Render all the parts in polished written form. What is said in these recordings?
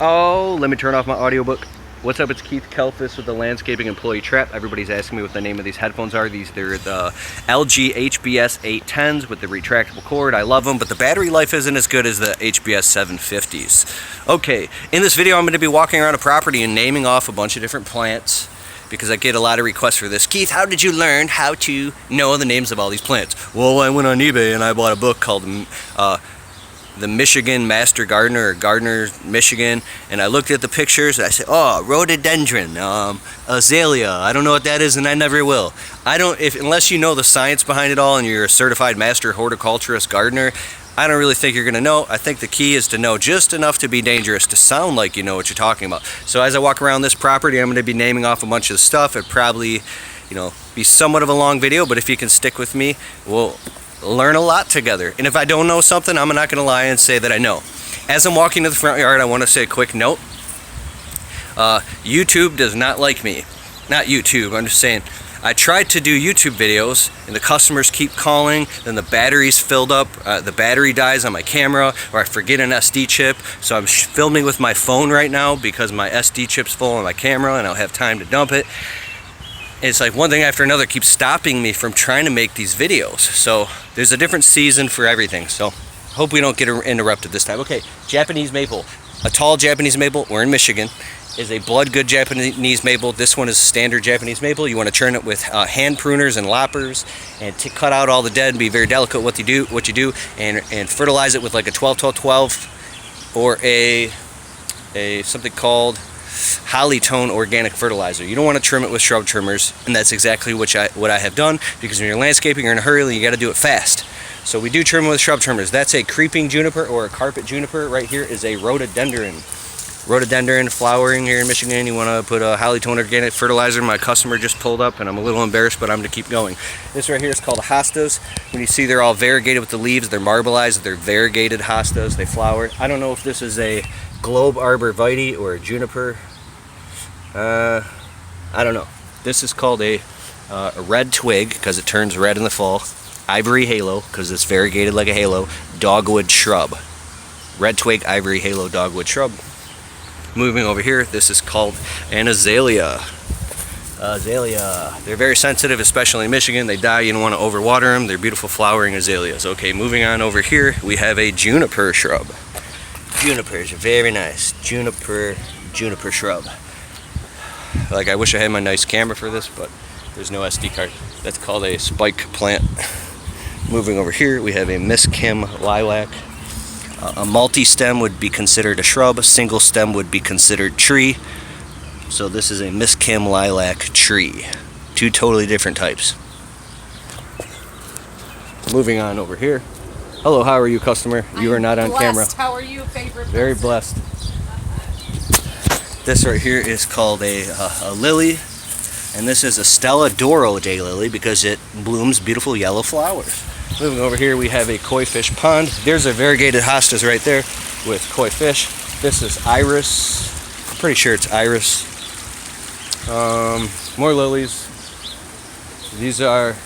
Oh, let me turn off my audiobook. What's up, it's Keith Kelfis with the Landscaping Employee Trap. Everybody's asking me what the name of these headphones are. They're the LG HBS 810s with the retractable cord. I love them, but the battery life isn't as good as the HBS 750s. Okay, in this video I'm going to be walking around a property and naming off a bunch of different plants because I get a lot of requests for this. Keith, how did you learn how to know the names of all these plants? Well, I went on eBay and I bought a book called the Michigan Master Gardener, or Gardener Michigan, and I looked at the pictures and I said, oh, rhododendron, azalea, I don't know what that is and I never will. Unless you know the science behind it all and you're a certified master horticulturist gardener, I don't really think you're gonna know. I think the key is to know just enough to be dangerous, to sound like you know what you're talking about. So as I walk around this property, I'm gonna be naming off a bunch of stuff. It'd probably, be somewhat of a long video, but if you can stick with me, we'll learn a lot together. And if I don't know something, I'm not going to lie and say that I know. As I'm walking to the front yard, I want to say a quick note. YouTube does not like me. Not YouTube, I'm just saying. I tried to do YouTube videos and the customers keep calling, then the battery's filled up, the battery dies on my camera, or I forget an SD chip. So I'm filming with my phone right now because my SD chip's full on my camera and I don't have time to dump it. It's like one thing after another keeps stopping me from trying to make these videos. So there's a different season for everything. So hope we don't get interrupted this time. Okay, Japanese maple. A tall Japanese maple, we're in Michigan, is a blood good Japanese maple. This one is standard Japanese maple. You want to churn it with hand pruners and loppers and cut out all the dead and be very delicate what you do and fertilize it with like a 12-12-12 or a something called Hollytone organic fertilizer. You don't want to trim it with shrub trimmers, and that's exactly what I have done, because when you're landscaping, you're in a hurry and you got to do it fast. So we do trim it with shrub trimmers. That's a creeping juniper or a carpet juniper. Right here is a rhododendron. Rhododendron flowering here in Michigan. You want to put a Hollytone organic fertilizer. My customer just pulled up and I'm a little embarrassed, but I'm going to keep going. This right here is called a Hostas. When you see they're all variegated with the leaves, they're marbleized, they're variegated Hostas. They flower. I don't know if this is a globe arborvitae or a juniper. I don't know. This is called a red twig because it turns red in the fall. Ivory halo because it's variegated like a halo. Dogwood shrub. Red twig, ivory halo, dogwood shrub. Moving over here, this is called an azalea. Azalea. They're very sensitive, especially in Michigan. They die. You don't want to overwater them. They're beautiful flowering azaleas. Okay, moving on over here, we have a juniper shrub. Junipers are very nice. Juniper shrub. Like, I wish I had my nice camera for this, but there's no SD card. That's called a spike plant. Moving over here, we have a Miss Kim Lilac. A multi-stem would be considered a shrub. A single stem would be considered tree. So this is a Miss Kim Lilac tree. Two totally different types. Moving on over here. Hello, how are you, customer? You are not on camera. How are you, favorite? Very blessed. This right here is called a lily, and this is a Stella Doro daylily because it blooms beautiful yellow flowers. Moving over here, we have a koi fish pond. There's a variegated hostas right there with koi fish. This is iris. I'm pretty sure it's iris. More lilies. These are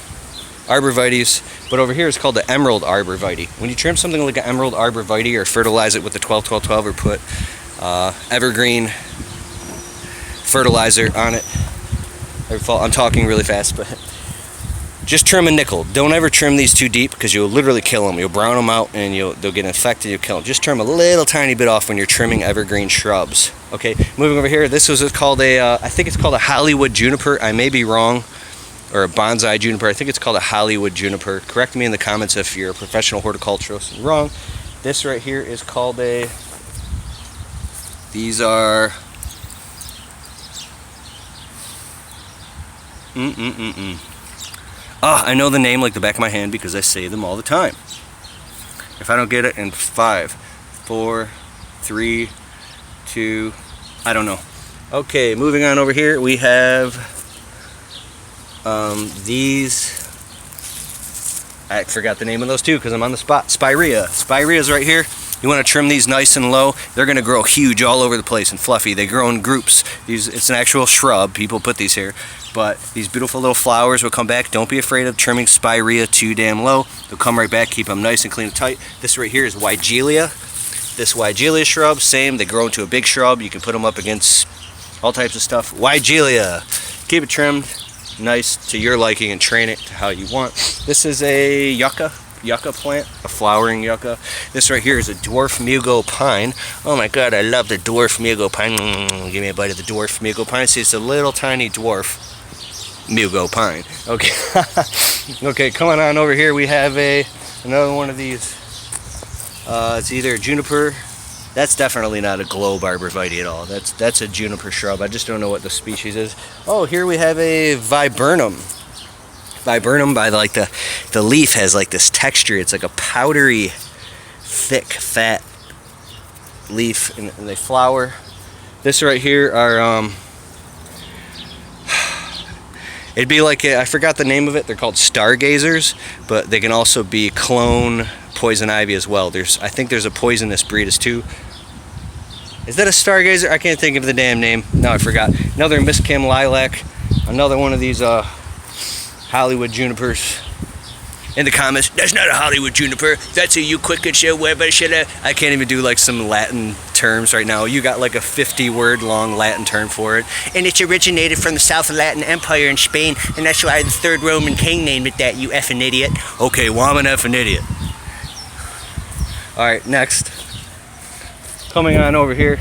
arborvitaes, but over here it's called the emerald arborvitae. When you trim something like an emerald arborvitae or fertilize it with the 12-12-12 or put evergreen fertilizer on it. I'm talking really fast, but just trim a nickel. Don't ever trim these too deep because you'll literally kill them. You'll brown them out and they'll get infected. You'll kill them. Just trim a little tiny bit off when you're trimming evergreen shrubs. Okay, moving over here. This was called I think it's called a Hollywood juniper. I may be wrong, or a bonsai juniper. I think it's called a Hollywood juniper. Correct me in the comments if you're a professional horticulturist and wrong. This right here is called a. These are. I know the name like the back of my hand because I say them all the time. If I don't get it in 5, 4, 3, 2, I don't know. Okay, moving on over here, we have these. I forgot the name of those two because I'm on the spot. Spiraea. Spirea's right here. You want to trim these nice and low. They're going to grow huge all over the place and fluffy. They grow in groups. It's an actual shrub. People put these here. But these beautiful little flowers will come back. Don't be afraid of trimming Spiraea too damn low. They'll come right back. Keep them nice and clean and tight. This right here is Weigelia. This Weigelia shrub, same, they grow into a big shrub. You can put them up against all types of stuff. Weigelia, keep it trimmed, nice to your liking, and train it to how you want. This is a yucca plant, a flowering yucca. This right here is a dwarf Mughal pine. Oh my god, I love the dwarf Mughal pine. Give me a bite of the dwarf Mughal pine. See, it's a little tiny dwarf Mughal pine. Okay. Okay, coming on over here, we have another one of these. It's either Juniper. That's definitely not a globe arborvitae at all. That's a juniper shrub. I just don't know what the species is. Oh, here we have a Viburnum. Viburnum, by like the leaf has like this texture. It's like a powdery, thick, fat leaf, and they flower. This right here are it'd be like I forgot the name of it. They're called Stargazers, but they can also be clone poison ivy as well. I think there's a poisonous breed too. Is that a Stargazer? I can't think of the damn name. No, I forgot. Another Miss Kim Lilac. Another one of these Hollywood junipers. In the comments, that's not a Hollywood juniper. That's a I can't even do like some Latin terms right now. You got like a 50-word long Latin term for it. And it's originated from the South Latin Empire in Spain, and that's why the third Roman king named it that, you effing idiot. Okay, well, I'm an effing idiot. Alright, next. Coming on over here.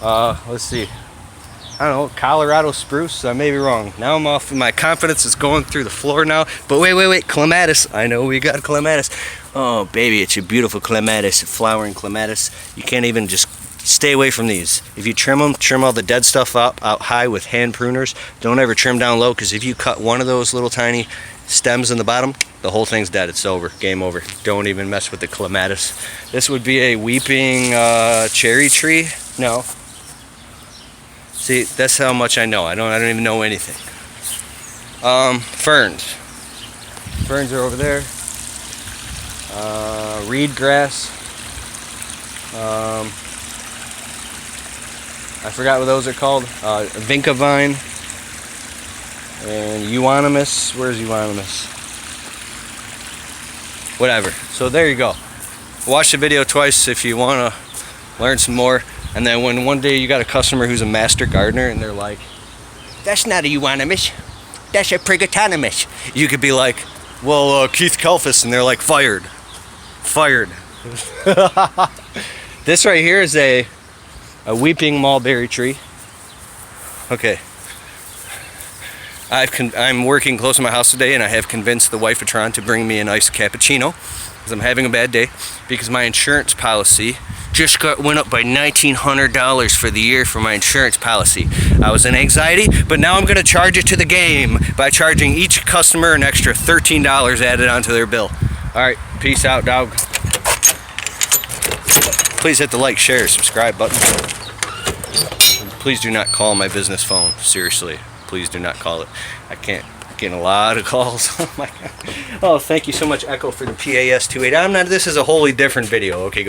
Let's see. I don't know, Colorado spruce. I may be wrong. Now I'm off. My confidence is going through the floor now. But wait. Clematis. I know we got Clematis. Oh, baby, it's a beautiful Clematis. Flowering Clematis. You can't even just stay away from these. If you trim them, trim all the dead stuff out high with hand pruners. Don't ever trim down low, because if you cut one of those little tiny stems in the bottom, the whole thing's dead. It's over. Game over. Don't even mess with the Clematis. This would be a weeping cherry tree. No. See, that's how much I know. I don't even know anything. Ferns. Ferns are over there. Reed grass. I forgot what those are called. Vinca vine. And euonymus. Where's euonymus? Whatever. So there you go. Watch the video twice if you want to learn some more. And then when one day you got a customer who's a master gardener and they're like, that's not a euonymus, that's a prigotonymus. You could be like, well, Keith Kelfus, and they're like, fired. This right here is a weeping mulberry tree. Okay. I'm working close to my house today, and I have convinced the wife of Tron to bring me an iced cappuccino because I'm having a bad day, because my insurance policy just went up by $1,900 for the year for my insurance policy. I was in anxiety, but now I'm going to charge it to the game by charging each customer an extra $13 added onto their bill. Alright, peace out, dog. Please hit the like, share, subscribe button. Please do not call my business phone. Seriously, please do not call it. I'm getting a lot of calls. Oh my god. Oh, thank you so much, Echo, for the PAS 28. This is a wholly different video. Okay.